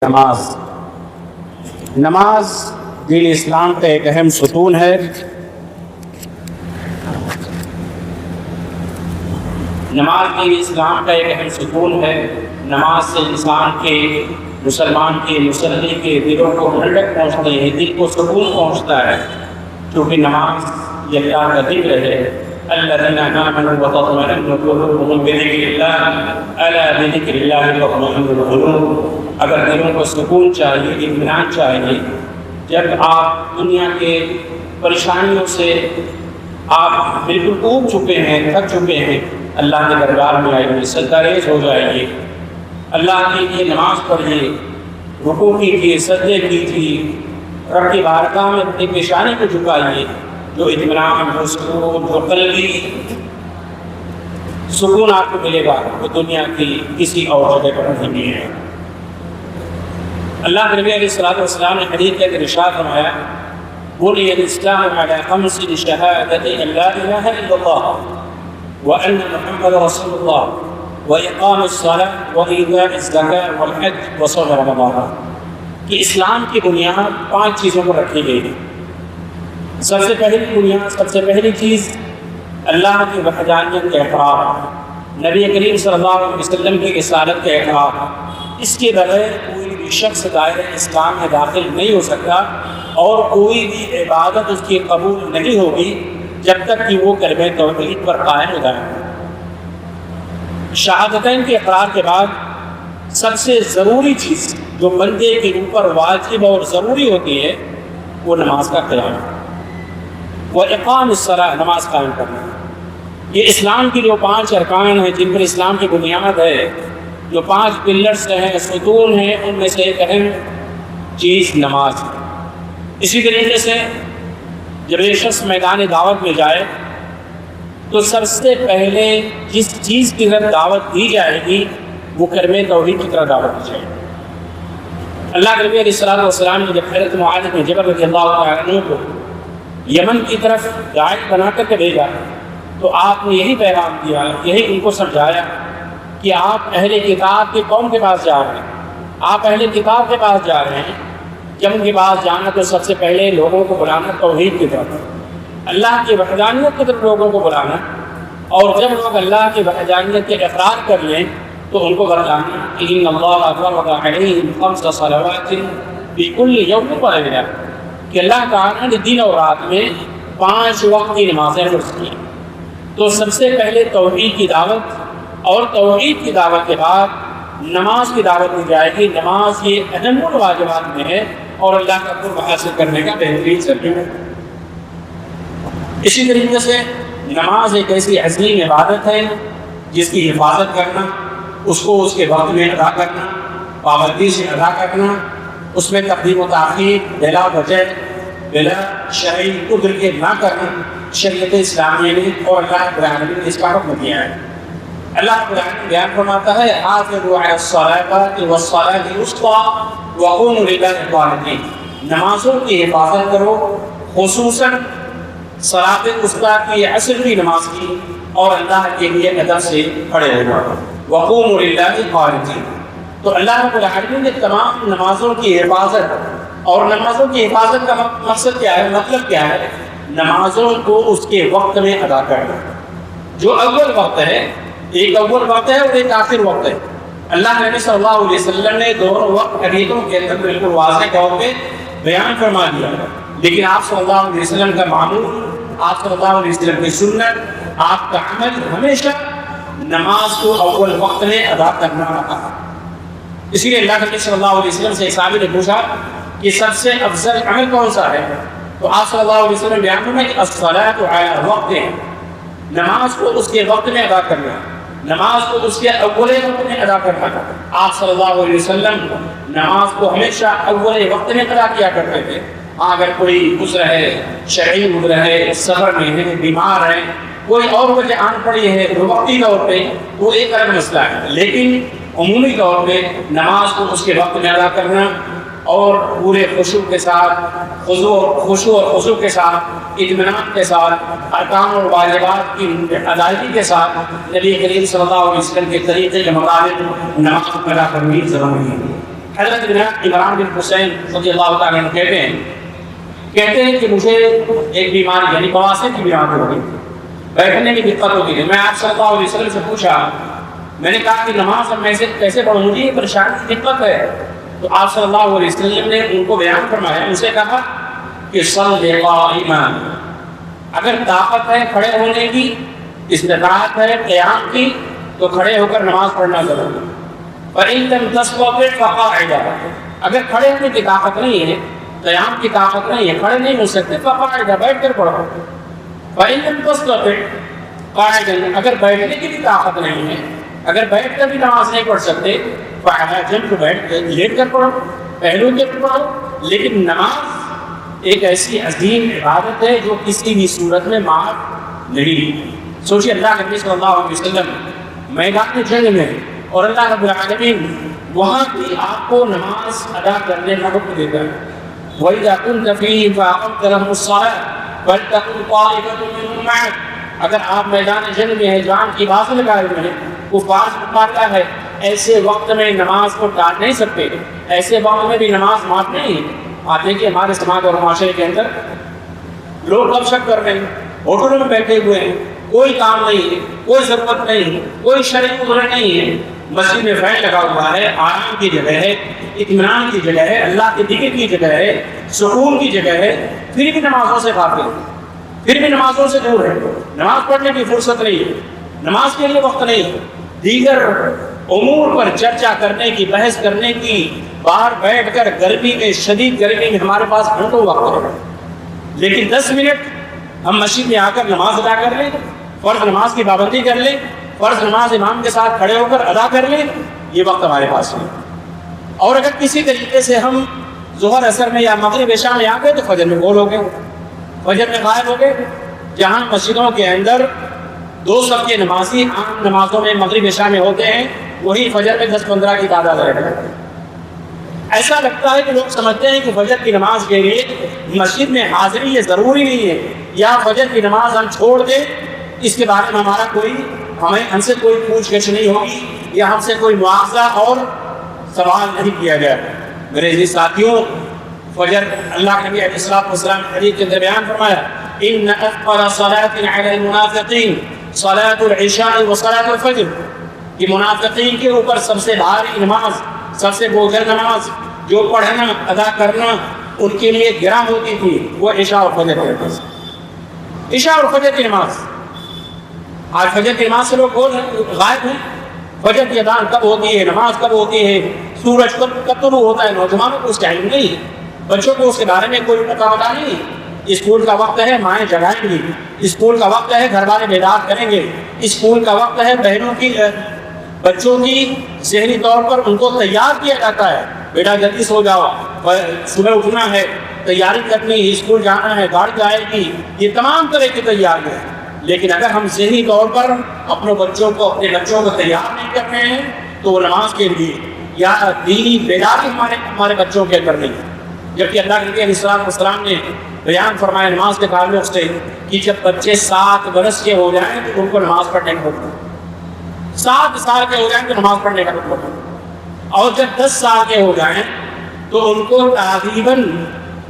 نماز دین اسلام کا ایک اہم ستون ہے۔ نماز دین اسلام کا ایک اہم ستون ہے۔ نماز سے انسان کے، مسلمان کے، مصلی کے دلوں کو ٹھنڈک پہنچتی ہے، دل کو سکون پہنچتا ہے، کیونکہ نماز یہ اللہ کا ذکر ہے۔ الذین آمنوا وتطمئن قلوبهم بذکر اللہ الا بذکر اللہ تطمئن القلوب۔ اگر دلوں کو سکون چاہیے، اطمینان چاہیے، جب آپ دنیا کے پریشانیوں سے آپ بالکل اوب چکے ہیں، تھک چکے ہیں، اللہ کے دربار میں آئیے، سجدہ ریز ہو جائیے، اللہ کے لیے نماز پڑھیے، رکوع کیجیے، سجدے کیجیے، رب کی بارگاہ میں اپنی پیشانی کو جھکائیے۔ جو اطمینان، جو سکون، جو قلبی سکون آپ کو ملے گا وہ دنیا کی کسی اور جگہ پر نہیں ہے۔ اللہ کے نبی علیہ الصلوۃ والسلام نے حدیث کے اندر ارشاد فرمایا، بنی الاسلام علی خمس شہادۃ ان لا الہ الا اللہ وان محمد رسول اللہ واقام الصلاۃ وایتاء الزکاۃ والحج وصوم رمضان، کہ اسلام کی بنیاد 5 چیزوں پر رکھی گئی ہے۔ سب سے پہلی بنیاد، سب سے پہلی چیز اللہ کی وحدانیت کا اقرار، نبی کریم صلی اللہ علیہ وسلم کی رسالت کا اقرار۔ اس کے بغیر کوئی بھی شخص دائرہ اسلام میں داخل نہیں ہو سکتا، اور کوئی بھی عبادت اس کی قبول نہیں ہوگی جب تک کہ وہ کلمہ توحید پر قائم ہوتا ہے۔ شہادتین کے اقرار کے بعد سب سے ضروری چیز جو بندے کے اوپر واجب اور ضروری ہوتی ہے وہ نماز کا قیام ہے، وہ اقام الصلاۃ، نماز قائم کرنا۔ یہ اسلام کی جو 5 ارکان ہیں جن پر اسلام کی بنیاد ہے، جو 5 پلرز ہیں، ستون ہیں، ان میں سے ایک اہم چیز نماز ہے۔ اسی طریقے سے جب ایک شخص میدان دعوت میں جائے تو سب سے پہلے جس چیز کی طرف دعوت دی جائے گی وہ کلمہ توحید کی طرف دعوت دی جائے گی۔ اللہ کے نبی علیہ الصلوۃ والسلام نے جب حضرت معاذ بن جبل رضی اللہ تعالیٰ عنہ کو یمن کی طرف داعی بنا کر کے بھیجا تو آپ نے یہی پیغام دیا، یہی ان کو سمجھایا کہ آپ اہل کتاب کی قوم کے پاس جا رہے ہیں، آپ اہل کتاب کے پاس جا رہے ہیں۔ جب ان کے پاس جانا تو سب سے پہلے لوگوں کو بلانا توحید کی طرف، اللہ کی وحدانیت کی طرف لوگوں کو بلانا، اور جب لوگ اللہ کی وحدانیت کے اقرار کر لیں تو ان کو بتانا کہ ان اللہ فرض علیہم 5 صلوات فی کل یوم و لیلہ، کہ اللہ تعالیٰ نے دن اور رات میں 5 وقت کی نمازیں فرض کی۔ تو سب سے پہلے توحید کی دعوت، اور توحید کی دعوت کے بعد نماز کی دعوت دی جائے گی۔ نماز یہ اہم واجبات میں ہے اور اللہ کا قرب حاصل کرنے کا بہترین ذریعہ ہے۔ اسی طریقے سے نماز ایک ایسی عظیم عبادت ہے جس کی حفاظت کرنا، اس کو اس کے وقت میں ادا کرنا، پابندی سے ادا کرنا، اس میں تقدیم و تاخیر بلا وجہ، بلا شرعی قدر کے نہ کرنا شریعت اسلامیہ نے اور اللہ رب العالمین نے اس کا حکم دیا ہے۔ اللہ رب العالمین بیان فرماتا ہے، حافظوا علی الصلاۃ والصلاۃ الوسطی وقوموا للہ قانتین، نمازوں کی حفاظت کرو، خصوصاً صلاۃ الوسطی کی، عصر کی نماز کی، اور اللہ کے لیے ادب سے کھڑے ہو جاؤ، وقوموا للہ قانتین۔ تو اللہ رب العالمین نے تمام نمازوں کی حفاظت، اور نمازوں کی حفاظت کا مقصد کیا ہے، مطلب کیا ہے؟ نمازوں کو اس کے وقت میں ادا کرنا۔ جو اول وقت ہے، ایک اول وقت ہے اور ایک آخر وقت ہے۔ اللہ کے نبی صلی اللہ علیہ وسلم نے دونوں وقت حدیثوں کے اندر بالکل واضح طور پہ بیان فرما دیا، لیکن آپ صلی اللہ علیہ وسلم کا معمول، آپ صلی اللہ علیہ وسلم کی سنت، آپ کا عمل ہمیشہ نماز کو اول وقت میں ادا کرنا رہا۔ اسی لیے اللہ کے نبی صلی اللہ علیہ وسلم سے صحابی نے پوچھا کہ سب سے افضل عمل کون سا ہے؟ تو آپ صلی اللہ علیہ وسلم بیان کرنا کہ الصلاۃ علی وقت، نماز کو اس کے وقت میں ادا کرنا، نماز کو اس کے اول وقت میں ادا کرنا۔ آپ صلی اللہ علیہ وسلم نماز کو ہمیشہ اول وقت میں ادا کیا کرتے تھے۔ اگر کوئی عذر ہے، شرعی عذر ہے، سفر میں ہے، بیمار ہے، کوئی اور وجہ آن پڑی ہے، وقتی طور پہ وہ ایک الگ مسئلہ ہے، لیکن عمومی طور پہ نماز کو اس کے وقت میں ادا کرنا اور پورے خشوع کے ساتھ، خشوع اور خضوع کے ساتھ، اطمینان کے ساتھ، ارکان اور واجبات کی ادائیگی کے ساتھ نبی کریم صلی اللہ علیہ وسلم کے طریقے کے مطابق نماز ادا کرنی ضروری ہے۔ حضرت عمران بن حسین رضی اللہ تعالیٰ عنہ کہتے ہیں کہ مجھے ایک بیماری یعنی بواسیر کی بیماری ہو گئی، بیٹھنے کی دقت ہوتی ہے۔ میں آپ صلی اللہ علیہ وسلم سے پوچھا، میں نے کہا کہ نماز اب میں سے کیسے پڑھوں، مجھے یہ پریشانی کی دقت ہے۔ تو آپ صلی اللہ علیہ وسلم نے ان کو بیان فرمایا، ان سے کہا کہ صلی قائما، اگر طاقت ہے کھڑے ہونے کی، استطاعت ہے قیام کی، تو کھڑے ہو کر نماز پڑھنا ضروری۔ فَإِن لَمْ تَسْتَطِعْ فَقَاعِدًا، اگر کھڑے ہونے کی طاقت نہیں ہے، قیام کی طاقت نہیں ہے، کھڑے نہیں ہو سکتے، فَقَاعِدًا، بیٹھ کر پڑھو۔ فَإِن لَمْ تَسْتَطِعْ قَاعِدًا، اگر بیٹھنے کی بھی طاقت نہیں ہے، اگر بیٹھ کر بھی نماز نہیں پڑھ سکتے، فَعَلَىٰ جَنب، بیٹھ لیٹ کر پڑھو، پہلو کے پڑھو۔ لیکن نماز ایک ایسی عظیم عبادت ہے جو کسی بھی صورت میں معاف نہیں۔ سوچیے اللہ کے نبی صلی اللہ علیہ وسلم میدان جنگ میں، اور اللہ رب العالمین وہاں بھی آپ کو نماز ادا کرنے کا حکم دیتا ہے۔ وَإِذَا كُنْتَ فِيهِمْ فَأَقَمْتَ لَهُمُ الصَّلَاةَ فَلْتَقُمْ طَائِفَةٌ مِّنْهُمْ مَعَكَ، اگر آپ میدان جنگ میں ہیں، جان کی بازو لگائے ہوئے ہیں، کفار سے مقابلہ ہے، ایسے وقت میں نماز کو ٹال نہیں سکتے، ایسے وقت میں بھی نماز معاف نہیں ہے۔ آپ دیکھیے ہمارے سماج اور معاشرے کے اندر لوگ گپ شپ کر رہے ہیں، ہوٹلوں میں بیٹھے ہوئے ہیں، کوئی کام نہیں ہے، کوئی ضرورت نہیں ہے، کوئی شرعی عذر نہیں ہے، مسجد میں فین لگا ہوا ہے، آرام کی جگہ ہے، اطمینان کی جگہ ہے، اللہ کے ذکر کی جگہ ہے، سکون کی جگہ ہے، پھر بھی نمازوں سے غافل ہے، پھر بھی نمازوں سے دور ہے، نماز پڑھنے کی فرصت نہیں ہے، نماز کے لیے وقت نہیں ہے، دیگر امور پر چرچا کرنے کی، بحث کرنے کی، باہر بیٹھ کر گرمی میں، شدید گرمی میں ہمارے پاس گھنٹوں وقت ہے، لیکن 10 منٹ ہم مسجد میں آ کر نماز ادا کر لیں، فرض نماز کی پابندی کر لیں، فرض نماز امام کے ساتھ کھڑے ہو کر ادا کر لیں، یہ وقت ہمارے پاس ہے۔ اور اگر کسی طریقے سے ہم ظہر اثر میں یا مغرب عشاء میں آ گئے تو فجر میں گول ہو گئے، فجر میں غائب ہو گئے۔ جہاں مسجدوں کے اندر 2 صف کے نمازی عام نمازوں میں مغرب عشاء میں ہوتے ہیں، وہی فجر میں 10-15 کی تعداد ہے۔ ایسا لگتا ہے کہ لوگ سمجھتے ہیں کہ فجر کی نماز کے لیے مسجد میں حاضری یہ ضروری نہیں ہے، یا فجر کی نماز ہم چھوڑ دیں، اس کے بارے میں ہم سے کوئی پوچھ گچھ نہیں ہوگی، یا ہم سے کوئی مواخذہ اور سوال نہیں کیا گیا۔ میرے عزیز ساتھیوں، فجر اللہ کے نبی علیہ الصلوۃ والسلام نے حدیث کے اندر بیان فرمایا، ان اثقل صلاۃ علی المنافقین صلاۃ العشاء وصلاۃ الفجر، کہ منافقین کے اوپر سب سے بھاری نماز، سب سے بوجھل نماز جو پڑھنا ادا کرنا ان کے لیے گراں ہوتی تھی، وہ عشاء اور فجر کی نماز، عشاء اور فجر کی نماز۔ آج فجر کی نماز سے لوگ غائب ہیں۔ فجر کی اذان کب ہوتی ہے، نماز کب ہوتی ہے، سورج کب طلوع ہوتا ہے، نوجوانوں کو اس کا علم نہیں، بچوں کو اس کے بارے میں کوئی مقابلہ نہیں۔ اسکول کا وقت ہے، مائیں جگائیں گی، اسکول کا وقت ہے، گھر والے بیدار کریں گے، اسکول کا وقت ہے، بہنوں کی بچوں کی ذہنی طور پر ان کو تیار کیا جاتا ہے، بیٹا جلدی سو جاؤ، صبح اٹھنا ہے، تیاری کرنی ہے، اسکول جانا ہے، گاڑی آئے گی، یہ تمام طرح کی تیاریاں ہیں۔ لیکن اگر ہم ذہنی طور پر اپنے بچوں کو تیار نہیں کرتے ہیں تو وہ نماز کے لیے یا دینی بیداری ہمارے بچوں کے اندر نہیں ہے۔ جبکہ اللہ کے نبی علیہ السلام نے بیان فرمایا نماز کے تعلق سے کہ جب بچے 7 برس کے ہو جائیں تو ان کو نماز پڑھنے کا حکم ہے، 7 سال کے ہو جائیں تو نماز پڑھنے کا حکم ہے، اور جب 10 سال کے ہو جائیں تو ان کو تقریباً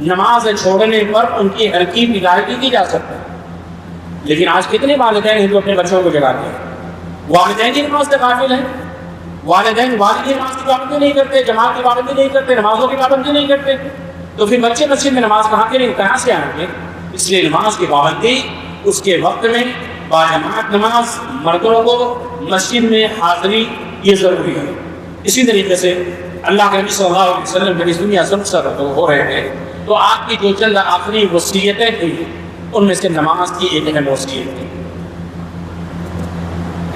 نماز چھوڑنے پر ان کی ہلکی ہدایت کی جا سکتی ہے۔ لیکن آج کتنے والدین ہیں جو اپنے بچوں کو جگاتے ہیں؟ والدین کی نماز سے غافل ہیں، والد کی نماز کی پابندی نہیں کرتے، جماعت کی پابندی نہیں کرتے، نمازوں کی پابندی نہیں کرتے، تو پھر بچے مسجد میں نماز کہاں سے آئیں گے؟ اس لیے نماز کی پابندی، اس کے وقت میں باجماعت نماز، مردوں کو مسجد میں حاضری یہ ضروری ہے۔ اسی طریقے سے اللہ کے نبی صلی اللہ علیہ وسلم جب اس دنیا سے رخصت ہو رہے تھے تو آپ کی جو چند آخری وصیتیں تھیں ان میں سے نماز کی ایک اہم وصیت تھی۔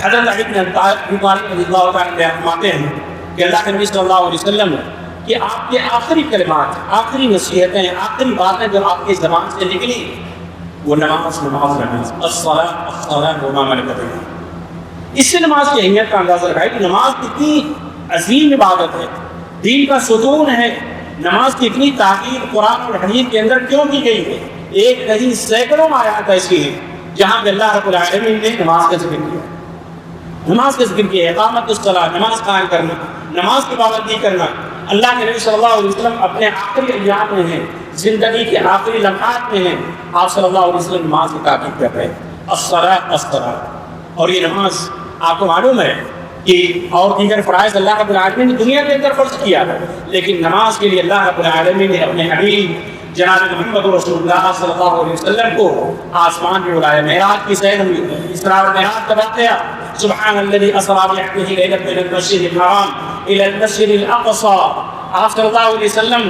حضرت علی بن ابی طالب رضی اللہ تعالیٰ فرماتے ہیں کہ اللہ کے نبی صلی اللہ علیہ وسلم کہ آپ کے آخری کلمات، آخری نصیحتیں، آخری باتیں جو آپ کی زبان سے نکلی وہ نماز الصلاۃ وما ملکت ایمانکم۔ اس سے نماز کی اہمیت کا اندازہ لگائے کہ نماز کتنی عظیم عبادت ہے، دین کا ستون ہے۔ نماز کی اتنی تاکید قرآن اور حدیث کے اندر کیوں کی گئی ہے؟ ایک نہیں سینکڑوں آیات ایسی ہیں جہاں پہ اللہ رب العالمین نے نماز کا ذکر کیا، نماز کا ذکر کیا، اقامت الصلاۃ، نماز قائم کرنا، نماز کی پابندی کرنا، اللہ کے نبی صلی اللہ علیہ وسلم اپنے آخری ایام میں ہیں، زندگی کے آخری لمحات میں ہیں، آپ صلی اللہ علیہ وسلم نماز کی تاکید کر رہے ہیں، الصلاۃ الصلاۃ۔ اور یہ نماز آپ کو معلوم ہے کہ اور دیگر فرائض اللہ رب العالمین نے دنیا کے اندر فرض کیا ہے، لیکن نماز کے لیے اللہ رب العالمین نے اپنے حبیب جناب محمد رسول اللہ صلی اللہ علیہ وسلم کو آسمان میں بلایا، معراج کی سیر ہوئی، اسراء و معراج کا واقعہ، سبحان الذی اسری بعبدہ لیلا من المسجد الحرام الی المسجد الاقصی۔ آپ صلی اللہ علیہ وسلم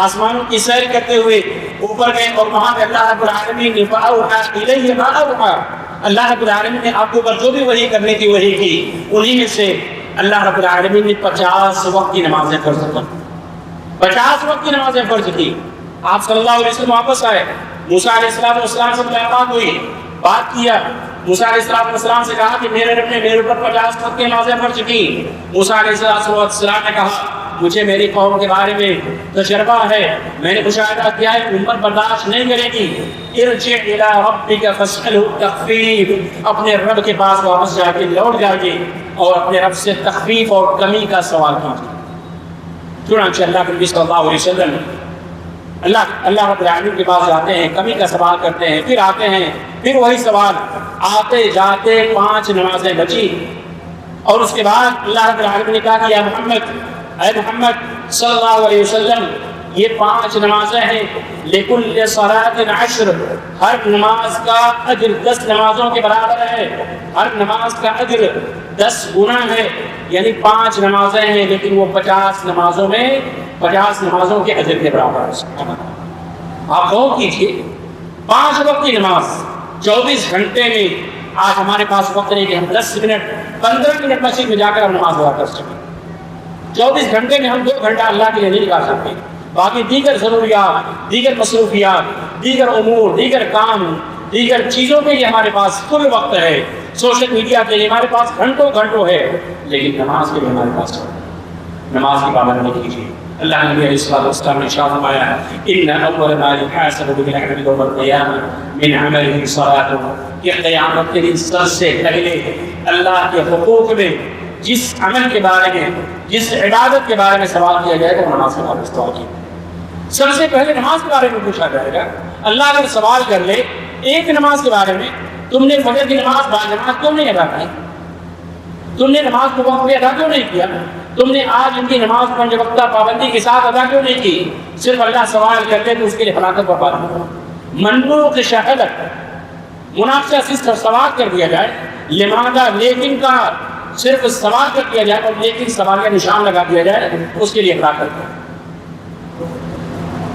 آسمانوں کی سیر کرتے ہوئے اوپر گئے اور وہاں پہ اللہ رب العالمین نے فاوحی الیہ ما اوحی، اللہ رب العالمین نے آپ کو جو بھی وحی کرنی تھی وحی کی، انہی میں سے اللہ رب العالمین نے 50 وقت کی نمازیں فرض کی، 50 وقت کی نمازیں فرض کی۔ آپ صلی اللہ علیہ وسلم واپس آئے، موسیٰ علیہ السلام سے ملاقات ہوئی، بات کیا، موسیٰ علیہ السلام سے کہا کہ میرے رب نے میرے اوپر 50 وقت کی نمازیں فرض کی۔ موسیٰ علیہ السلام نے کہا مجھے میری قوم کے بارے میں تجربہ ہے، میں نے مشاہدہ کیا ہے امت برداشت نہیں کرے گی، ارجع الی ربک فاسألہ التخفیف، اپنے رب کے پاس واپس جا کے لوٹ جائے اور اپنے رب سے تخفیف اور کمی کا سوال کیجیے۔ چنانچہ اللہ کے نبی صلی اللہ علیہ وسلم اللہ رب العالمین کے پاس جاتے ہیں، کمی کا سوال کرتے ہیں، پھر آتے ہیں، پھر وہی سوال، آتے جاتے 5 نمازیں بچی، اور اس کے بعد اللہ رب العالمین نے کہا کہ یا محمد، اے محمد صلی اللہ علیہ وسلم، یہ 5 نمازیں ہیں، لکل صلاۃ 10، ہر نماز کا اجر 10 نمازوں کے برابر ہے، ہر نماز کا اجر 10 گنا ہے، یعنی 5 نمازیں ہیں لیکن وہ 50 نمازوں میں 50 نمازوں کے اجر کے برابر ہے۔ آپ غور کیجیے، 5 وقت کی نماز 24 گھنٹے میں، آج ہمارے پاس وقت نہیں کہ ہم 10 منٹ 15 منٹ مسجد میں جا کر ہم نماز ادا کر سکیں، 24 گھنٹے میں ہم 2 گھنٹہ اللہ کے لیے نہیں نکال سکتے، باقی دیگر ضروریات، دیگر مصروفیات، دیگر امور، دیگر کام، دیگر چیزوں کے لیے ہمارے پاس فل وقت ہے، سوشل میڈیا کے لیے ہمارے پاس گھنٹوں ہے، لیکن نماز کے لیے ہمارے پاس نماز کی پابندی کیجیے۔ اللہ نبی علیہ السلام نے ارشاد فرمایا ان اول ما يحاسب به العبد يوم القيامه من عمله صلاته، کہ قیامت کے دن سب سے پہلے اللہ کے حقوق میں جس عمل کے بارے میں، جس عبادت کے بارے میں سوال کیا جائے گا وہ نماز کے بارے میں سوال کیا، سب سے پہلے نماز کے بارے میں پوچھا جائے گا۔ اللہ اگر سوال کر لے ایک نماز کے بارے میں، تم نے فجر کی نماز باجماعت کیوں نہیں ادا کی، تم نے نماز کو وقت پہ ادا کیوں نہیں کیا، تم نے آج ان کی نماز 5 وقتہ پابندی کے ساتھ ادا کیوں نہیں کی، صرف اللہ سوال کرتے تو اس کے لیے فلاکت برباد، منبوق شہادت منافسہ سے سوال کر دیا جائے، لماذا لیکن کا صرف سوال کر دیا جائے اور لیکن سوال کا نشان لگا دیا جائے، اس کے لیے فلاکت ہے۔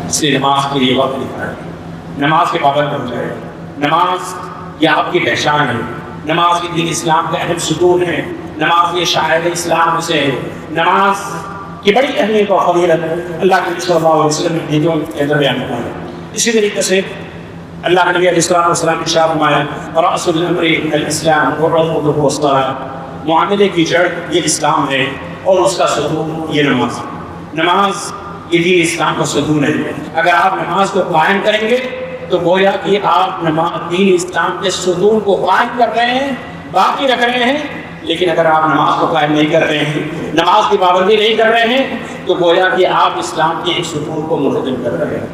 اس لیے نماز کے لیے وقت نکالیں، نماز کے پابند ہو جائے، نماز یہ آپ کی پہچان ہے، نماز کی دین اسلام کا اہم ستون ہے، نماز یہ شاعر اسلام سے ہے، نماز کی بڑی اہمیت اور فضیلت اللہ کے نبی صلی اللہ علیہ وسلم نے حدیثوں کے اندر بیان کیا ہے۔ اسی طریقے سے اللہ کے نبی علیہ السلام نے ارشاد فرمایا رأس الامر الاسلام وعضدہ الصلاۃ، معاملے کی جڑ یہ اسلام ہے اور اس کا ستون یہ نماز، نماز یہ دین اسلام کا ستون ہے۔ اگر آپ نماز کو قائم کریں گے تو گویا کہ آپ دین اسلام کے ستون کو قائم کر رہے ہیں، باقی رکھ رہے ہیں، لیکن اگر آپ نماز کو قائم نہیں کر رہے ہیں، نماز کی پابندی نہیں کر رہے ہیں، تو گویا کہ آپ اسلام کے ایک ستون کو منہدم کر رہے ہیں۔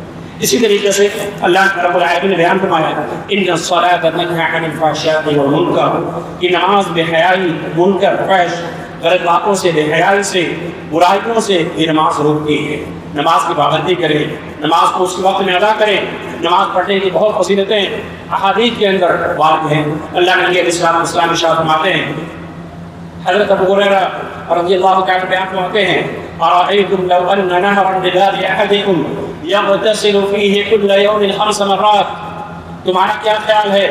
اسی طریقے سے اللہ رب العالمین نے بیان فرمایا ان الصلاۃ تنہی عن الفحشاء والمنکر، کہ نماز بے حیائی، منکر، فحش، غلط باتوں سے، بے حیائی سے، برائیوں سے یہ نماز روکتی ہے۔ نماز کی پابندی کریں، نماز کو اس کے وقت میں ادا کریں، نماز پڑھنے کی بہت فضیلتیں احادیث کے اندر واقع ہیں۔ اللہ کے نبی علیہ السلام ارشاد فرماتے ہیں، حضرت ابو ہریرہ رضی اللہ تعالیٰ بیان فرماتے ہیں ارأیتم لو ان نہرا بباب احدکم یغتسل فیہ کل یوم 5 مرات، تمہارا کیا خیال ہے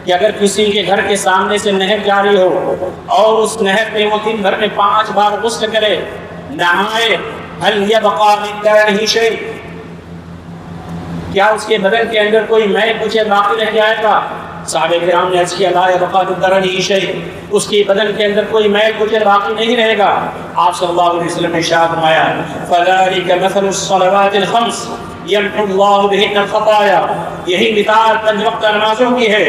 کہ اگر کسی کے گھر کے سامنے سے نہر جاری ہو اور اس نہر میں وہ دن بھر میں 5 بار غسل کرے، نہائے، هل یبقى من درنہ شیء، کیا اس کے بدن کے اندر کوئی میل کچھ باقی رہ جائے گا؟ صحابہ کرام نے عرض کیا لا یبقى من درنہ شیء، اس کے بدن کے اندر کوئی میل کچھ باقی نہیں رہے گا۔ آپ صلی اللہ علیہ وسلم نے ارشاد فرمایا فذلك مثل الصلوات الخمس یمحو اللہ بہن الخطایا، یہی مثال 5 وقت نمازوں کی ہے،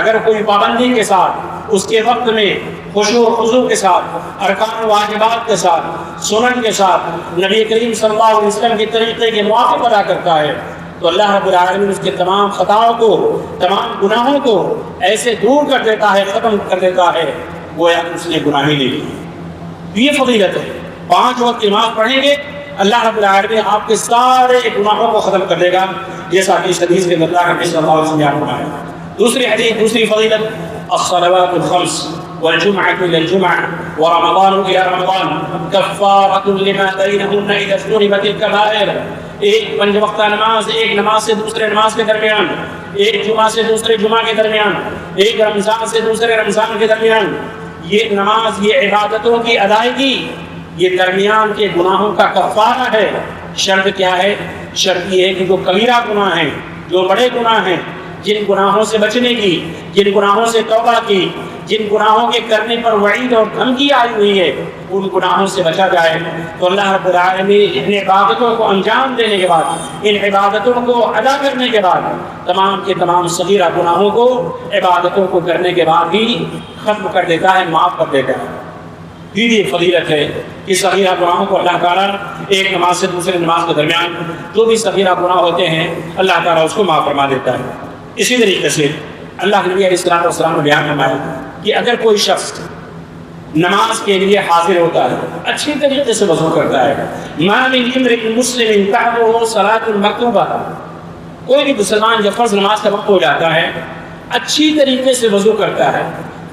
اگر کوئی پابندی کے ساتھ اس کے وقت میں خشوع و خضوع کے ساتھ، ارکان و واجبات کے ساتھ، سنن کے ساتھ نبی کریم صلی اللہ علیہ وسلم کے طریقے کے موافق ادا کرتا ہے تو اللہ رب العالمین اس کے تمام خطاؤں کو، تمام گناہوں کو ایسے دور کر دیتا ہے، ختم کر دیتا ہے گویا اس نے گناہ ہی نہیں کی۔ یہ فضیلت ہے، 5 وقت نماز پڑھیں گے اللہ رب العالمین آپ کے سارے گناہوں کو ختم کر دے گا، جیسا کہ اس حدیث کے اللہ نبی صلی اللہ علیہ وسلم نے فرمایا۔ دوسری حدیث، دوسری فضیلت، الصلوات الخمس والجمعة إلى الجمعة ورمضان إلى رمضان كفارة لما بينهن إذا اجتنبت الكبائر۔ ایک 5 وقتہ نماز، ایک نماز سے دوسرے نماز کے درمیان، ایک جمعہ سے دوسرے جمعہ کے درمیان، ایک رمضان سے دوسرے رمضان کے درمیان، یہ نماز، یہ عبادتوں کی ادائیگی، یہ درمیان کے گناہوں کا کفارہ ہے۔ شرط کیا ہے؟ شرط یہ ہے کہ جو کبیرہ گناہ ہیں، جو بڑے گناہ ہیں، جن گناہوں سے بچنے کی، جن گناہوں سے توبہ کی، جن گناہوں کے کرنے پر وعید اور دھمکی آئی ہوئی ہے، ان گناہوں سے بچا جائے تو اللہ رب العالمین ان عبادتوں کو انجام دینے کے بعد، ان عبادتوں کو ادا کرنے کے بعد، تمام کے تمام صغیرہ گناہوں کو عبادتوں کو کرنے کے بعد بھی ختم کر دیتا ہے، معاف کر دیتا ہے۔ یہ فضیلت ہے کہ صغیرہ گناہوں کو اللہ تعالیٰ ایک نماز سے دوسرے نماز کے درمیان جو بھی صغیرہ گناہ ہوتے ہیں اللہ تعالیٰ اس کو معاف فرما دیتا ہے۔ اسی طریقے سے اللہ کے نبی علیہ السلام نے بیان فرمایا کہ اگر کوئی شخص نماز کے لیے حاضر ہوتا ہے، اچھی طریقے سے وضو کرتا ہے، ما من امرئ مسلم تعبه صلاۃ مکتوبہ، کوئی بھی مسلمان جب فرض نماز کا وقت ہو جاتا ہے اچھی طریقے سے وضو کرتا ہے،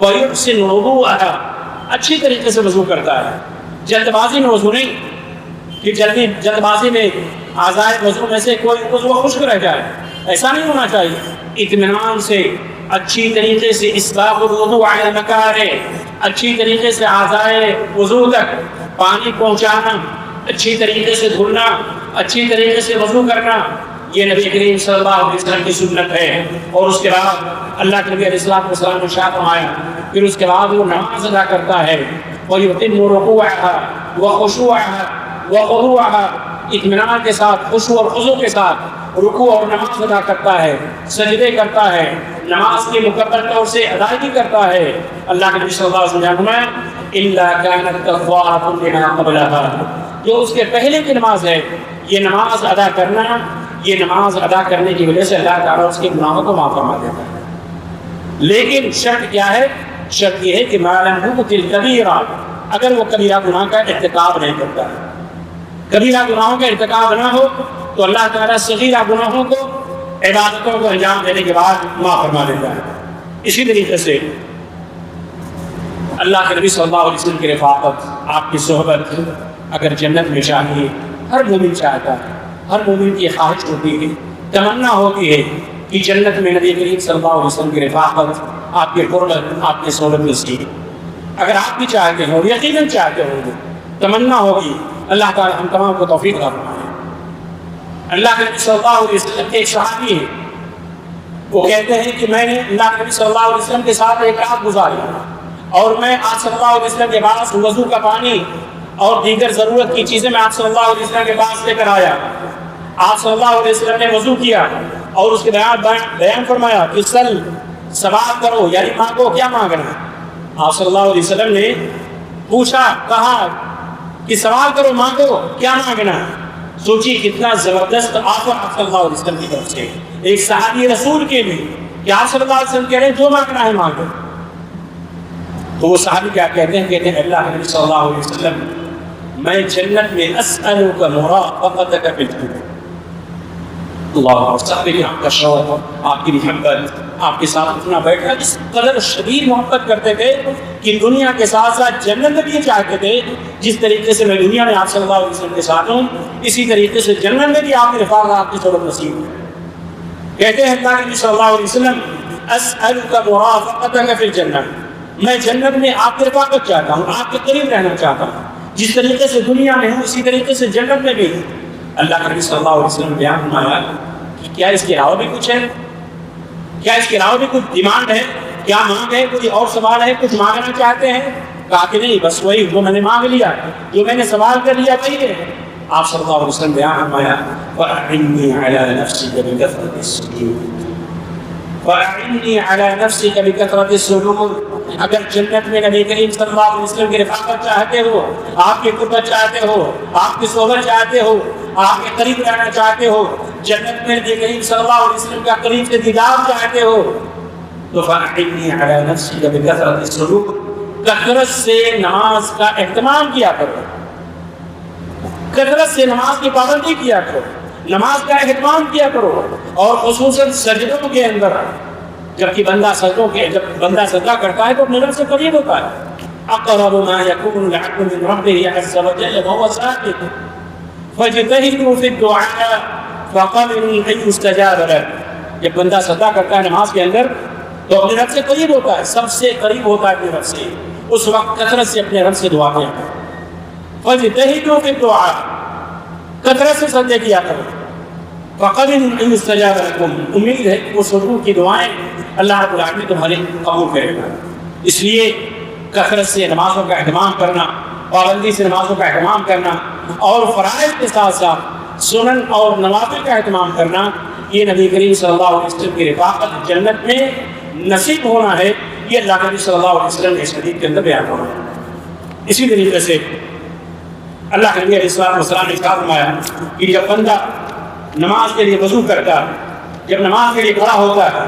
ويحسن وضوءها، اچھی طریقے سے وضو کرتا ہے، جلد بازی میں وضو نہیں کہ جلد بازی میں اعضائے وضو میں سے کوئی عضو خشک رہ جائے، ایسا نہیں ہونا چاہیے۔ اطمینان سے، اچھی طریقے سے اسباغ الوضوء علی المکارہ، اچھی طریقے سے اعضائے وضو تک پانی پہنچانا، اچھی طریقے سے دھلنا، اچھی طریقے سے وضو کرنا، یہ نبی کریم صلی اللہ علیہ وسلم کی سنت ہے۔ اور اس کے بعد اللہ کے نبی علیہ السلام نے ارشاد فرمایا، پھر اس کے بعد وہ نماز ادا کرتا ہے، وَيُتِمُّ رُكُوعَهَا وَخُشُوعَهَا وَخُضُوعَهَا، اطمینان کے ساتھ، خشوع اور خضوع کے ساتھ رکوع اور نماز ادا کرتا ہے، سجدے کرتا ہے، نماز کی مکمل طور سے ادائیگی کرتا ہے۔ اللہ کے نبی صلی اللہ علیہ وسلم نے إِلَّا كَانَتْ كَفَّارَةٌ لِمَا قَبْلَهَا، جو اس کے پہلے کی نماز ہے، یہ نماز ادا کرنا، یہ نماز ادا کرنے کی وجہ سے اللہ تعالیٰ اس کے گناہوں کو معاف فرما دیتا ہے۔ لیکن شرط کیا ہے؟ شرط یہ ہے کہ مَا لَمْ يُبْطِلْ كَبِيرًا، اگر وہ کبیرہ گناہ کا ارتکاب نہیں کرتا ہے، کبیرہ گناہوں کا ارتکاب نہ ہو تو اللہ تعالیٰ صغیرہ گناہوں کو، عبادتوں کو انجام دینے کے بعد معاف فرما دیتا ہے۔ اسی طریقے سے اللہ کے نبی صلی اللہ علیہ وسلم کی رفاقت، آپ کی صحبت اگر جنت میں چاہیے، ہر مومن چاہتا ہے، ہر مومن کی خواہش ہوتی ہے، تمنا ہوتی ہے کہ جنت میں نبی کریم صلی اللہ علیہ وسلم کی رفاقت، آپ کی قربت، آپ کی صحبت نصیب۔ اگر آپ بھی چاہتے ہو، یقیناً چاہتے ہو، تمنا ہوگی، اللہ تعالیٰ ہم تمام کو توفیق عطا فرمائے۔ اللہ کے نبی صلی اللہ علیہ وسلم کے ایک صحابی ہیں، وہ کہتے ہیں کہ میں نے اللہ کے نبی صلی اللہ علیہ وسلم کے ساتھ ایک رات گزاری اور میں آپ صلی اللہ علیہ وسلم کے پاس وضو کا پانی اور دیگر ضرورت کی چیزیں میں آپ صلی اللہ علیہ وسلم کے پاس لے کر آیا۔ آپ صلی اللہ علیہ وسلم نے وضو کیا اور اس کے بیان فرمایا کہ سوال کرو، یعنی مانگو، کیا مانگنا ہے؟ آپ صلی اللہ علیہ وسلم نے پوچھا، کہا کہ سوال کرو، مانگو، کیا مانگنا ہے؟ سوچی کتنا زبردست آفر آپ صلی اللہ علیہ وسلم کی طرف سے ایک صحابی رسول کے لیے کہ آپ صلی اللہ علیہ وسلم کہہ رہے ہیں جو مانگنا ہے مانگو۔ تو وہ صحابی کیا کہتے ہیں؟ کہتے ہیں اللہ کے نبی صلی اللہ علیہ وسلم، میں جنت میں اسألک مرافقتک فی الجنہ۔ اللہ صحابی کی آپ کا شوق، آپ کی محبت، آپ کے ساتھ اٹھنا بیٹھنا، اس قدر شدید محبت کرتے تھے کہ دنیا کے ساتھ ساتھ جنت میں بھی چاہتے تھے جس طریقے سے میں دنیا میں آپ صلی اللہ علیہ وسلم کے ساتھ ہوں، اسی طریقے سے جنت میں بھی آپ کی رفاقت، آپ کی صحبت نصیب ہے۔ کہتے ہیں اللہ کے نبی صلی اللہ علیہ وسلم، اسألک مرافقتک فی الجنہ، میں جنت میں آپ کی رفاقت چاہتا ہوں، آپ کے قریب رہنا چاہتا ہوں، جس طریقے سے دنیا میں ہوں اسی طریقے سے جنت میں بھی۔ اللہ کے نبی صلی اللہ علیہ وسلم بیان فرمایا کہ کیا اس کے علاوہ بھی کچھ ہے؟ کیا اس کے علاوہ بھی کچھ ڈیمانڈ ہے؟ کیا مانگ ہے؟ کوئی اور سوال ہے؟ کچھ مانگنا چاہتے ہیں؟ کہا کہ نہیں، بس وہی جو میں نے مانگ لیا، جو میں نے سوال کر لیا وہی ہے۔ آپ صلی اللہ علیہ وسلم بیان فرمایا، وَأَعِنِّي عَلَىٰ نَفْسِكَ بِكَثْرَةِ السُّجُودِ، فَأَعِنِّي عَلَى نَفْسِكَ بِكَثْرَةِ السُّجُودِ، اگر جنت میں نبی کریم صلی اللہ علیہ وسلم کی رفاقت چاہتے ہو، آپ کی قربت چاہتے ہو، آپ کی صحبت چاہتے ہو، آپ کے قریب رہنا چاہتے ہو، جنت میں نبی کریم صلی اللہ علیہ وسلم کا قریب سے دیدار چاہتے ہو، تو فَأَعِنِّي عَلَى نَفْسِكَ بِكَثْرَةِ السُّجُودِ، کثرت سے نماز کا اہتمام کیا کرو، کثرت سے نماز کی پابندی کیا کرو، نماز کا اہتمام کیا کرو، اور خصوصاً سجدوں کے اندر، جب بندہ سجدہ کرتا ہے تو اپنے رب سے قریب ہوتا ہے۔ اقرب ما يكون العبد من ربه عز وجل وهو ساجد فاجتهدوا في الدعاء فقبلوا ان يستجاب له، جب بندہ سجدہ کرتا ہے نماز کے اندر تو اپنے رب سے قریب ہوتا ہے، سب سے قریب ہوتا ہے اپنے رب سے، اس وقت کثرت سے اپنے رب سے دعا کیا کرو۔ فاجتهدوا في الدعاء، کثرت سے سجدے کیا کرو، فقبلوا ان يستجاب لكم، امید ہے کہ اس رکوع کی دعائیں اللہ رب العالمین تمہارے قبول کرے گا۔ اس لیے کثرت سے نمازوں کا اہتمام کرنا، پابندی سے نمازوں کا اہتمام کرنا، اور فرائض کے ساتھ ساتھ سنن اور نوافل کا اہتمام کرنا، یہ نبی کریم صلی اللہ علیہ وسلم کی رفاقت جنت میں نصیب ہونا ہے، یہ اللہ کے نبی صلی اللہ علیہ وسلم نے اس حدیث کے اندر بیان ہونا ہے۔ اسی طریقے سے اللہ کے نبی علیہ السلام نے فرمایا کہ جب بندہ نماز کے لیے وضو کرتا ہے، جب نماز کے لیے کھڑا ہوتا ہے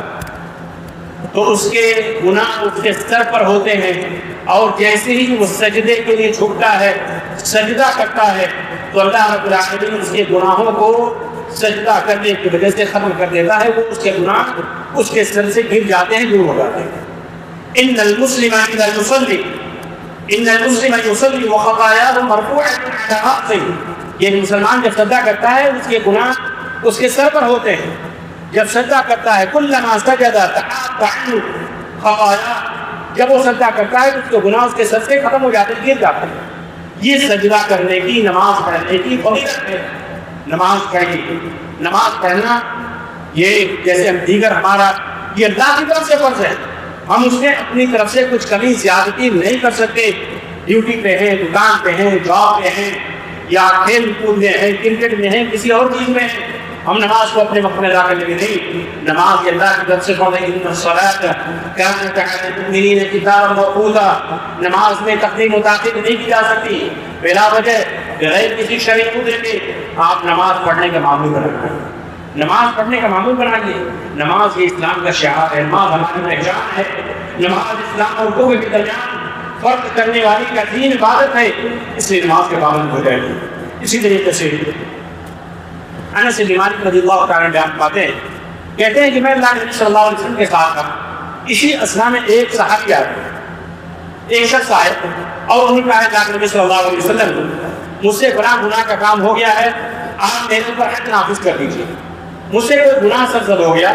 تو اس کے گناہ اس کے سر پر ہوتے ہیں، اور جیسے ہی وہ سجدے کے لیے جھکتا ہے، سجدہ کرتا ہے، تو اللہ رب العالمین اس کے گناہوں کو سجدہ کرنے کی وجہ سے ختم کر دیتا ہے، وہ اس کے گناہ اس کے سر سے گر جاتے ہیں، دور ہو جاتے ہیں۔ ان المسلم اذا يصلي ان المسلم يصلي وخطاياه مرفوعة على رأسه، یہ مسلمان جب سجدہ کرتا ہے اس کے گناہ اس کے سر پر ہوتے ہیں، جب سجدہ کرتا ہے كلما سجد تحط عنه خطاياه، جب وہ سجدہ کرتا ہے تو اس کے گناہ اس کے سر سے ختم ہو جاتے ہیں، گر جاتے ہیں۔ یہ سجدہ کرنے کی، نماز پڑھنے کی فضیلت ہے۔ نماز پڑھیں، نماز پڑھنا یہ جیسے ہم دیگر ہمارا یہ اللہ کی طرف سے فرض ہے، ہم اس میں اپنی طرف سے کچھ کمی زیادتی نہیں کر سکتے۔ ڈیوٹی پہ ہیں، دکان پہ ہیں، جاب پہ ہیں، یا کھیل کود میں ہیں، کرکٹ میں ہیں، کسی اور چیز میں ہیں، ہم نماز کو اپنے وقت میں ادا کرنے کے نہیں، نماز اللہ کی طرف سے پڑھیں۔ ان الصلاۃ کانت علی المؤمنین کتابا موقوتا، نماز میں تقدیم و تاخیر نہیں کی جا سکتی بلا وجہ، بغیر کسی شرعی قدرت کے۔ آپ نماز پڑھنے کا معمول بنائیے، نماز پڑھنے کا معمول بنائیے۔ نماز یہ اسلام کا شعار ہے، نماز ہماری پہچان ہے، نماز اسلام اور کفر کے درمیان فرق کرنے والی کا دین عبادت ہے، اس لیے نماز کے پابند ہو جائے۔ اسی طریقے سے انس بن مالک رضی اللہ تعالیٰ بیان پاتے ہیں، کہتے ہیں کہ میں اللہ کے نبی صلی اللہ علیہ وسلم کے ساتھ تھا، اسی اثنا میں ایک صحابی آئے، ایک شخص آئے اور انہوں نے کہا اللہ کے نبی صلی اللہ علیہ وسلم مجھ سے بڑا گناہ کا کام ہو گیا ہے، آپ میرے اوپر حد نافذ کر دیجیے، مجھ سے کوئی گناہ سرزد ہو گیا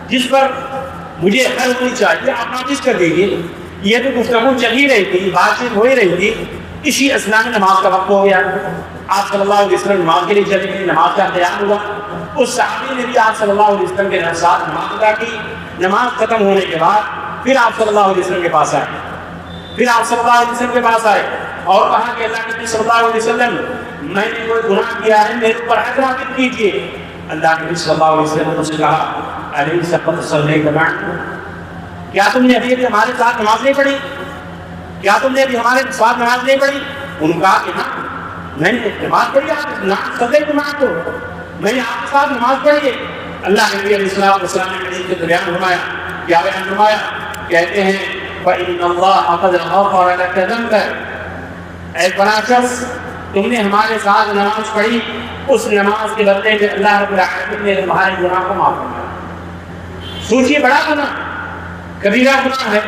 جس پر مجھے حد ہونی چاہیے، آپ نافذ کر دیجیے۔ یہ تو گفتگو چل ہی رہی تھی، بات چیت ہو ہی رہی تھی، اسی اثنا میں نماز کا وقت ہو گیا، آپ صلی اللہ علیہ وسلم نماز کے لیے چلے گئے، نماز کا قیام ہوا، اس صحابی نے بھی آپ صلی اللہ علیہ وسلم کے ساتھ نماز ادا کی۔ نماز ختم ہونے کے بعد پھر آپ صلی اللہ علیہ وسلم کے پاس آئے، پھر آپ صلی اللہ علیہ وسلم کے پاس آئے اور کہا کہ اللہ کے نبی صلی اللہ علیہ وسلم میں نے کوئی گناہ کیا ہے، میرے اوپر حد نافذ کیجیے۔ اللہ کے نبی صلی اللہ علیہ وسلم نے اسے کہا علیہ قد صلیت معنا، کیا تم نے ابھی ہمارے ساتھ نماز نہیں پڑھی؟ کیا تم نے ابھی ہمارے ساتھ نماز نہیں پڑھی؟ انہوں نے کہا کہ ہاں میں نے نماز پڑھی، آپ صلیت معکم، میں نے آپ کے ساتھ نماز پڑھی ہے۔ اللہ کے نبی علیہ السلام نے حدیث کے بیان فرمایا، کیا بیان فرمایا؟ کہتے ہیں فَإِنَّ اللَّهَ قَدْ غَفَرَ لَكَ ذَنبَكَ، اے فلاں شخص تم نے ہمارے ساتھ نماز پڑھی، اس نماز کے بدلے میں اللہ رب العالمین نے تمہارے گناہ کو معاف فرمایا۔ سوچیے بڑا گناہ، کبیرہ گناہ ہے،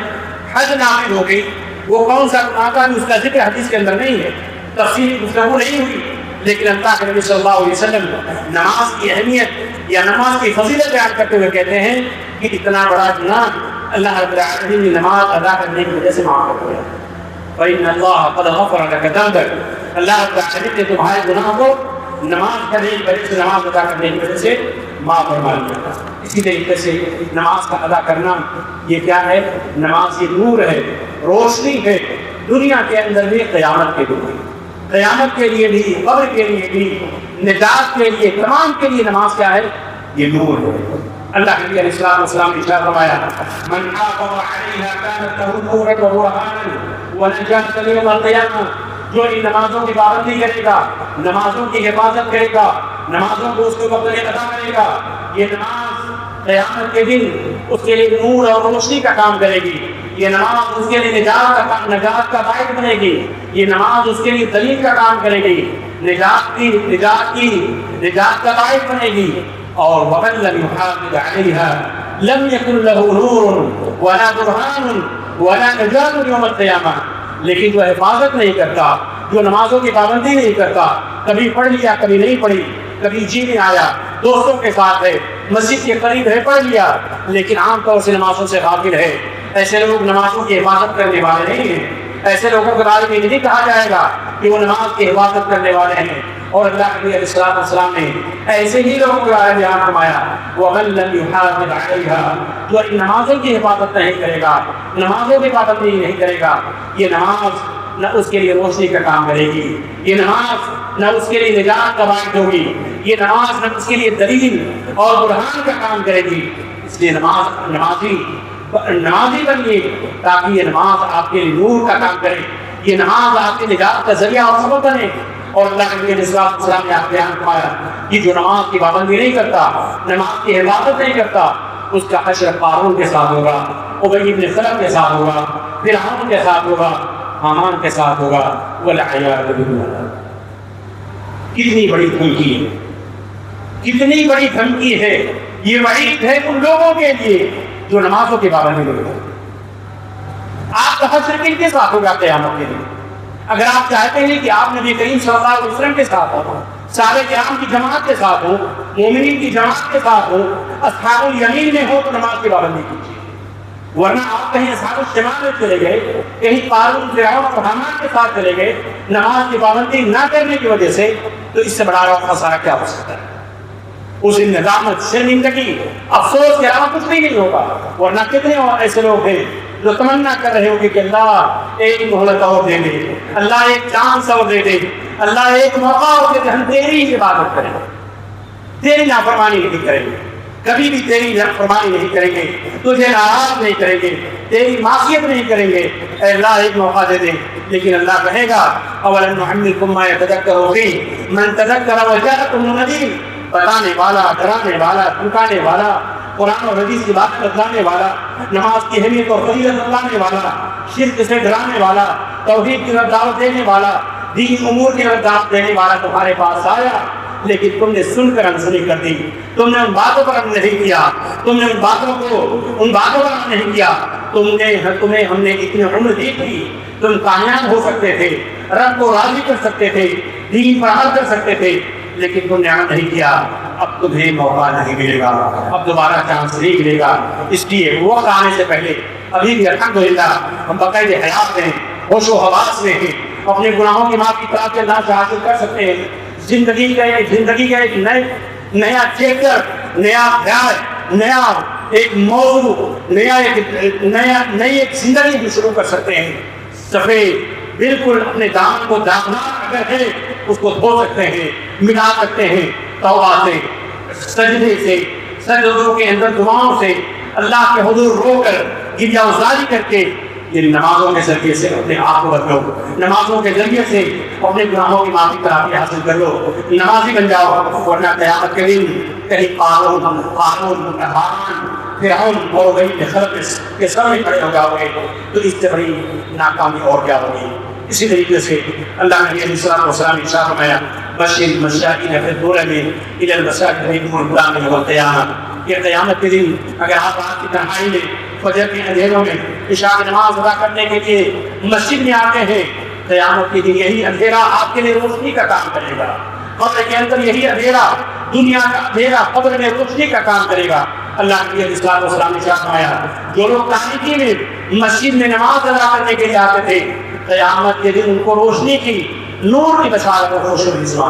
حد نافذ ہو گئی، وہ کون سا گناہ تھا اس کا ذکر حدیث کے اندر نہیں ہے، تفصیلی گفتگو نہیں ہوئی، لیکن اللہ کے نبی صلی اللہ علیہ وسلم نماز کی اہمیت یا نماز کی فضیلت بیان کرتے ہوئے کہتے ہیں کہ اتنا بڑا گناہ اللہ رب العالمین نے نماز ادا کرنے کی وجہ سے معاف کر دیا۔ فَإِنَّ اللَّهَ قَدْ غَفَرَ لَكَ ذَنبَكَ، اللہ رب العالمین نے تمہارے گناہ کو نماز پڑھنے کی وجہ سے، نماز ادا کرنے کی وجہ سے معاف فرما دیا۔ اسی طریقے سے نماز کا ادا کرنا یہ کیا ہے؟ نماز یہ نور ہے، روشنی ہے، دنیا کے اندر بھی قیامت کے لیے، قیامت کے لیے بھی، قبر کے لیے بھی، نجات کے لیے، تمام کے لیے نماز کیا ہے؟ یہ نور ہے۔ اللہ کے نبی علیہ السلام نے ارشاد فرمایا من حافظ علیہا کانت لہ نورا وبرہانا ونجاۃ یوم القیامہ، جو ان نمازوں کی پابندی کرے گا، نمازوں کی حفاظت کرے گا، نمازوں کو اس کے وقت میں ادا کرے گا، یہ نماز قیامت کے دن اس کے لیے نور اور روشنی کا کام کرے گی، یہ نماز اس کے لیے نجات کا باعث بنے گی، یہ نماز اس کے لیے دلیل کا کام کرے گی، نجات کا باعث بنے گی۔ اور وَمَن لَّمْ يُحَافِظْ عَلَيْهَا لَمْ يَكُن لَّهُ نُورٌ وَلَا بُرْهَانٌ وَلَا نَجَاةٌ يَوْمَ الْقِيَامَةِ، لیکن جو حفاظت نہیں کرتا، جو نمازوں کی پابندی نہیں کرتا، کبھی پڑھ لیا کبھی نہیں پڑھی، کبھی جی میں آیا، دوستوں کے ساتھ ہے، مسجد کے قریب ہے پڑھ لیا، لیکن عام طور سے نمازوں سے غافل ہے، ایسے لوگ نمازوں کی حفاظت کرنے والے نہیں ہیں۔ ایسے لوگوں کے بارے میں نہیں کہا جائے گا کہ وہ نماز کی حفاظت کرنے والے ہیں۔ اور اللہ کے نبی علیہ السلام نے ایسے ہی لوگوں کے بارے میں بیان فرمایا وَمَن لَّمْ يُحَافِظْ عَلَيْهَا، جو ان نمازوں کی حفاظت نہیں کرے گا، نمازوں کی پابندی نہیں کرے گا، یہ نماز نہ اس کے لیے روشنی کا کام کرے گی، یہ نماز نہ اس کے لیے نجات کا باعث ہوگی، یہ نماز نہ اس کے لیے دلیل اور برہان کا کام کرے گی۔ اس لیے نمازی بنیے تاکہ یہ نماز آپ کے لیے نور کا کام کرے، یہ نماز آپ کے نجات کا ذریعہ اور سبب بنے۔ اور اللہ کے نبی علیہ السلام نے آپ بیان فرمایا کہ جو نماز کی پابندی نہیں کرتا، نماز کی حفاظت نہیں کرتا، اس کا حشر قارون کے ساتھ ہوگا، ابی بن خلف کے ساتھ ہوگا، فرعون کے ساتھ ہوگا، حامان کے ساتھ ہوگا، والعیاذ باللہ۔ کتنی بڑی دھمکی ہے، کتنی بڑی دھمکی ہے، یہ وعید ہے ان لوگوں کے لیے جو نمازوں کی پابندی نہیں کرتے۔ آپ کا حشر کن کے ساتھ ہوگا قیامت کے دن؟ اگر آپ چاہتے ہیں کہ آپ نبی کریم صلی اللہ علیہ وسلم کے ساتھ ہوں، صحابہ کرام کی جماعت کے ساتھ ہوں، مومنین کی جماعت کے ساتھ ہوں، اصحاب الیمین میں ہو، تو نماز کی پابندی کیجیے، ورنہ آپ کہیں اصحاب الشمال میں چلے گئے، کہیں قارون فرعون اور حامان کے ساتھ چلے گئے، نماز کی پابندی نہ کرنے کی وجہ سے، تو اس سے بڑا خسارہ کیا ہو سکتا ہے؟ اس ندامت، شرمندگی، افسوس کے علاوہ کچھ بھی نہیں ہوگا۔ ورنہ کتنے اور ایسے لوگ ہیں جو تمنا کر رہے ہوں کہ اللہ ایک مہلت اور دے دے، اللہ ایک چانس اور دے دے، اللہ ایک موقع اور دے دے، ہم تیری عبادت کریں گے، تیری نافرمانی نہیں کریں گے، کبھی بھی تیری نافرمانی نہیں کریں گے، تجھے ناراض نہیں کریں گے، تیری معصیت نہیں کریں گے، اے اللہ ایک موقع دے دے۔ لیکن اللہ کہے گا اولم نعمرکم ما یتذکر فیہ من تذکر وجاءکم النذیر، بتانے والا، ڈرانے والا، دھمکانے والا، قرآن اور حدیث کی بات بتلانے والا، نماز کی اہمیت اور فضیلت بتلانے والا، شرک سے ڈرانے والا، توحید کی طرف دعوت دینے والا، دین امور کی طرف دعوت دینے والا تمہارے پاس آیا، لیکن تم نے سن کر انسنی کر دی، تم نے ان باتوں پر عمل نہیں کیا، تم نے ان باتوں پر عمل نہیں کیا، تمہیں ہم نے اتنی عمر دی تھی، تم کامیاب ہو سکتے تھے، رب کو راضی کر سکتے تھے، دین پر عمل کر سکتے تھے، لیکن تم نے عمل نہیں کیا، اب تمہیں موقع نہیں ملے گا، اب دوبارہ چانس نہیں ملے گا۔ اس لیے وقت آنے سے پہلے ابھی بھی الحمدللہ ہم باقاعدہ حیات میں، ہوش و حواس میں ہیں، اپنے گناہوں کی معافی طرح سے اللہ سے حاصل کر سکتے ہیں۔ زندگی کا ایک نیا چیپٹر، نیا خیال، نیا ایک موضوع، نئی ایک زندگی بھی شروع کر سکتے ہیں۔ سفید بالکل اپنے دامن کو داغدار اگر ہے اس کو دھو سکتے ہیں، مٹا سکتے ہیں، توبہ سے، سجدے سے، سجدوں کے اندر دعاؤں سے، اللہ کے حضور رو کر، گریہ وزاری کر کے، یہ نمازوں کے ذریعے سے اپنے آپ کو بدلو، نمازوں کے ذریعے سے اپنے گناہوں کی معافی ترافی حاصل کر لو، نمازی بن جاؤ، ورنہ قیامت کے دن کہیں قارون، حامان، فرعون اور ابی خلف کے سامنے کھڑے ہو جاؤ گے، تو اس سے بڑی ناکامی اور کیا ہوگی۔ اسی طریقے سے اللہ نبی علیہ السلام ارشاد فرمایا بشر المشائین فی الظلم الی المساجد بنور القیامۃ یوم القیامۃ، یہ قیامت کے دن اگر آپ رات کی تنہائی میں، فجر کے اندھیروں میں عشاء کی نماز ادا کرنے کے لیے مسجد میں آتے ہیں، قیامت کے دن یہی اندھیرا آپ کے لیے روشنی کا کام کرے گا، قبر کے اندر یہی اندھیرا، دنیا کا اندھیرا قبر میں روشنی کا کام کرے گا۔ اللہ کے نبی صلی اللہ علیہ وسلم نے فرمایا جو لوگ تاریکی میں مسجد میں نماز ادا کرنے کے لیے آتے تھے، قیامت کے دن ان کو روشنی کی، نور کی بشارت اور روشنی ہو۔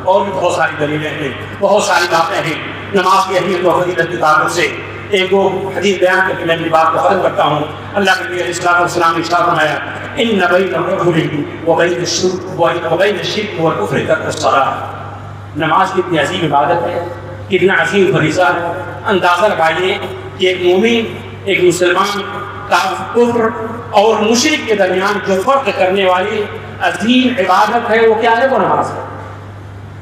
اور بھی بہت ساری دلیلیں ہیں، بہت ساری باتیں ہیں نماز کی اہمیت و فضیلت کی تعلق سے۔ ایک وہ حدیث بیان کر کے میں اپنی بات کو ختم کرتا ہوں۔ اللہ کے نبی علیہ السلام نے ارشاد فرمایا ان بین الرجل وبین الشرک والکفر ترک الصلاۃ، نماز کی اتنی عظیم عبادت ہے، کتنا عظیم فریضہ ہے. اندازہ لگائیے کہ ایک مومن ایک مسلمان کفر اور مشرک کے درمیان جو فرق کرنے والی عظیم عبادت ہے وہ کیا ہے؟ وہ نماز ہے.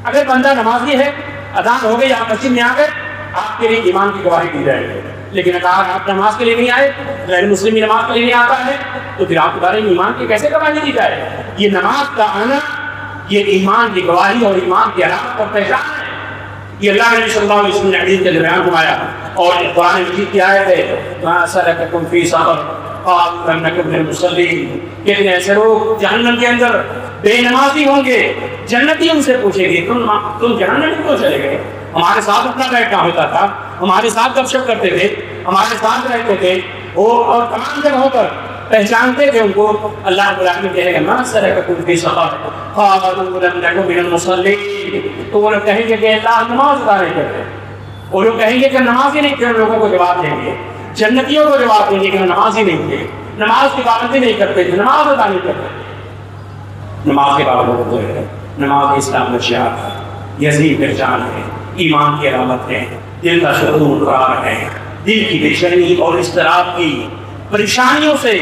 اگر بندہ نمازی ہے، اذان ہو گئی، آپ مسجد میں آ گئے، آپ کے لیے ایمان کی گواہی دی جائے گی. لیکن اگر آپ نماز کے لیے نہیں آئے، غیر مسلم نماز کے لیے نہیں آتا ہے، تو پھر آپ کے بارے میں ایمان کی کیسے گواہی دی جائے؟ یہ نماز کا آنا یہ ایمان کی گواہی اور ایمان کی علامت اور پہچان ہے. یہ اللہ نبی صلی اللہ علیہ وسلم نے حدیث کے بیان فرمایا، اور قرآن مجید کی آیت ہے ما سلککم فی سقر قالوا لم نکن من المصلین. کتنے ایسے لوگ جہنم کے اندر بے نمازی ہوں گے، جنتی ان سے پوچھے گی تم جہنم میں کیوں چلے گئے؟ ہمارے ساتھ اپنا بیٹھنا ہوتا تھا، ہمارے ساتھ گپ شپ کرتے تھے، ہمارے ساتھ رہتے تھے، اور تمام جگہوں پر پہچانتے تھے ان کو. اللہ رب العالمین کہے گا ما سلککم فی سقر قالوا لم نکن من المصلین. تو وہ لوگ کہیں گے کہ اللہ نماز ادا نہیں کرتے. وہ لوگ کہیں گے کہ نماز ہی نہیں کرتے. لوگوں کو جواب دیں گے، جنتیوں کو جواب دیں گے کہ نماز ہی نہیں تھے، نماز کی پابندی نہیں کرتے تھے، نماز ادا نہیں کرتے تھے. نماز کے بارے میں نماز اسلام میں شعار ہے، یزید پہچان ہے، ایمان کی علامت ہے، دل کا سکون قرار ہے. دل کی بے چینی اور اضطراب کی پریشانیوں سے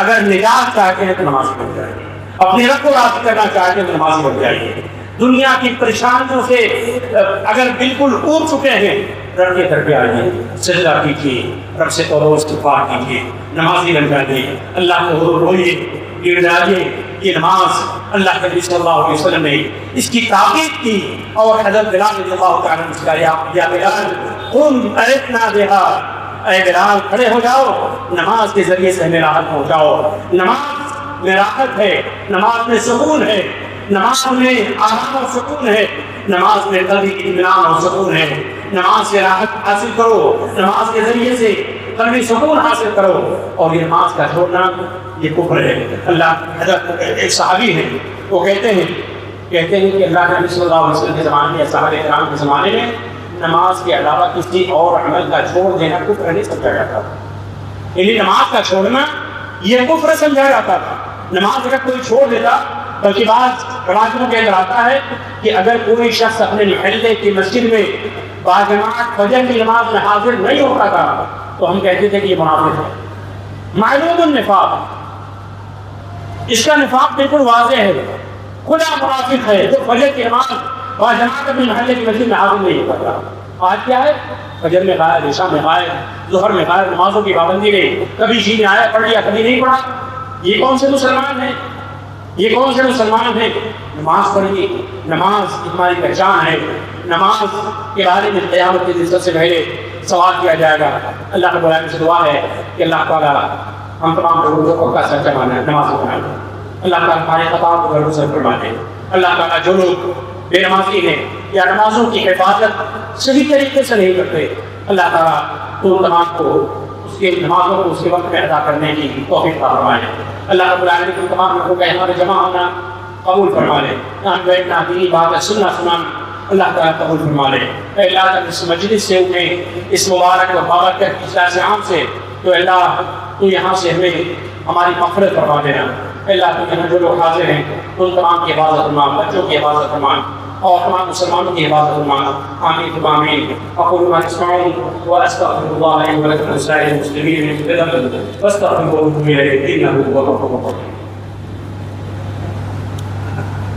اگر نجات چاہتے ہیں تو نماز پڑھ جائیے. اپنے رب کو راضی کرنا چاہتے ہیں تو نماز پڑھ جائیے. دنیا کی پریشانیوں سے اگر بالکل اوب چکے ہیں، رب کے در پہ آئیے، سجدہ کیجیے، رب سے توبہ و استغفار کیجیے، نمازی بن جائیے، اللہ کو حضور روئیے، گر جائیے. یہ نماز اللہ کے نبی صلی اللہ علیہ وسلم نے اس کی تاکید کی، اور حضرت بلال رضی اللہ تعالیٰ عنہ نے کہا یا بلال قم ارثنا بہا، اے بلال کھڑے ہو جاؤ، نماز کے ذریعے سے ہمیں راحت پہنچاؤ. نماز میں راحت ہے، نماز میں سکون ہے، نماز میں آرام اور سکون ہے، نماز میں قلبی اطمینان اور سکون ہے. نماز سے راحت حاصل کرو، نماز کے ذریعے سے قلبی سکون حاصل کرو. اور یہ نماز کا چھوڑنا یہ کفر ہے. اللہ حضرت ایک صحابی ہیں، وہ کہتے ہیں کہ اللہ کے نبی صلی اللہ علیہ وسلم کے زمانے میں، صحابہ کرام کے زمانے میں نماز کے علاوہ کسی اور عمل کا چھوڑ دینا کفر نہیں سمجھا جاتا تھا. یعنی نماز کا چھوڑنا یہ کفر سمجھا جاتا تھا. نماز اگر کوئی چھوڑ دیتا، بلکہ بعض روایتوں کے اندر آتا ہے کہ اگر کوئی شخص اپنے محلے کی مسجد میں باجماعت فجر کی نماز میں حاضر نہیں ہوتا تھا تو ہم کہتے تھے کہ یہ منافق ہے. معلوم النفاق، اس کا نفاق بالکل واضح ہے، کھلا منافق ہے جو فجر کی نماز باجماعت اپنے محلے کی مسجد میں حاضر نہیں ہوتا تھا. آج کیا ہے؟ فجر میں غائب، عشاء میں غائب، ظہر میں غائب، نمازوں کی پابندی نہیں، کبھی جی میں آیا پڑھ لیا، کبھی نہیں پڑھا. یہ کون سے مسلمان ہیں؟ یہ کون سے مسلمان ہیں؟ نماز پڑھیے، نماز ہماری پہچان ہے. نماز کے بارے میں قیامت کے دن سب سے پہلے سوال کیا جائے گا. اللہ رب العالمین سے دعا ہے کہ اللہ تعالیٰ ہم تمام لوگوں کو کا سچا مانا ہے، نماز پڑھنا ہے. اللہ تعالیٰ ہمارے خطا کو گھروں سے فرما دے. اللہ تعالیٰ جو لوگ بے نمازی ہیں یا نمازوں کی حفاظت صحیح طریقے سے نہیں کرتے، اللہ تعالیٰ تم تمام کو اس کے نمازوں کو اس کے وقت میں ادا کرنے کی توفیق عطا فرمائے. اللہ رب العالمین تم تمام لوگوں کا یہاں پہ جمع ہونا قبول فرما لے. یہاں بیٹھنا، دینی بات سننا اللہ تعالیٰ قبول فرما لے. اے اللہ اس مجلس سے اٹھے، اس مبارک و بابرکت اجلاس عام سے، تو اللہ تو یہاں سے ہمیں ہماری مغفرت فرما دینا. اے اللہ تو یہاں جو لوگ حاضر ہیں ان تمام کی حفاظت فرما، بچوں کی حفاظت فرما، اور تمام مسلمانوں کی حفاظت فرما. آمین آمین. اقول ما تسمعون واستغفر الله لي ولكم ولسائر المسلمين من ذنوبهم فاستغفروه انه هو الغفور الرحيم.